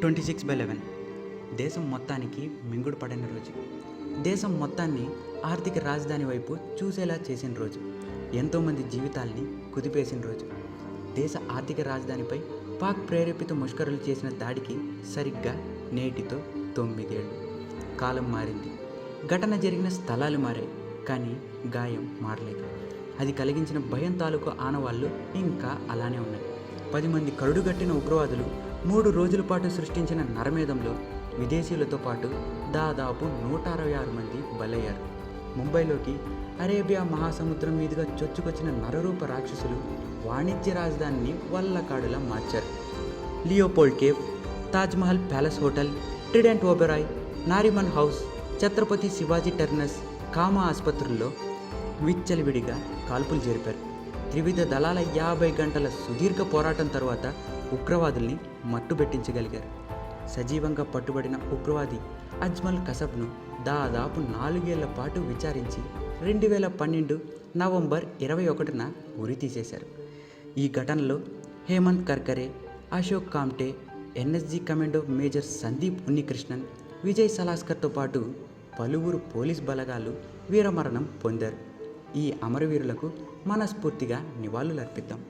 26/11 దేశం మొత్తానికి మింగుడు పడిన రోజు. దేశం మొత్తాన్ని ఆర్థిక రాజధాని వైపు చూసేలా చేసిన రోజు. ఎంతోమంది జీవితాల్ని కుదిపేసిన రోజు. దేశ ఆర్థిక రాజధానిపై పాక్ ప్రేరేపిత ముష్కరులు చేసిన దాడికి సరిగ్గా నేటితో 9 ఏళ్ళు. కాలం మారింది, ఘటన జరిగిన స్థలాలు మారాయి, కానీ గాయం మారలేదు. అది కలిగించిన భయం తాలూకు ఆనవాళ్ళు ఇంకా అలానే ఉన్నాయి. 10 మంది కరుడుగట్టిన ఉగ్రవాదులు 3 రోజుల పాటు సృష్టించిన నరమేధంలో విదేశీయులతో పాటు దాదాపు 166 మంది బలయ్యారు. ముంబైలోకి అరేబియా మహాసముద్రం మీదుగా చొచ్చుకొచ్చిన నరరూప రాక్షసులు వాణిజ్య రాజధానిని వల్లకాడులా మార్చారు. Leopold cafe, Taj Mahal palace hotel, Trident Oberoi, Nariman house, Chhatrapati Shivaji terminus, Cama ఆసుపత్రుల్లో విచ్చలవిడిగా కాల్పులు జరిపారు. త్రివిధ దళాల 50 గంటల సుదీర్ఘ పోరాటం తర్వాత ఉగ్రవాదుల్ని మట్టుబెట్టించగలిగారు. సజీవంగా పట్టుబడిన ఉగ్రవాది అజ్మల్ కసబ్ను దాదాపు 4 ఏళ్ల పాటు విచారించి 2012 నవంబర్ 21న ఉరి తీసేశారు. ఈ ఘటనలో Hemant Karkare, Ashok Kamte, NSG commando major Sandeep Unnikrishnan, Vijay సలాస్కర్తో పాటు పలువురు పోలీస్ బలగాలు వీరమరణం పొందారు. ఈ అమరవీరులకు మనస్ఫూర్తిగా నివాళులర్పిద్దాం.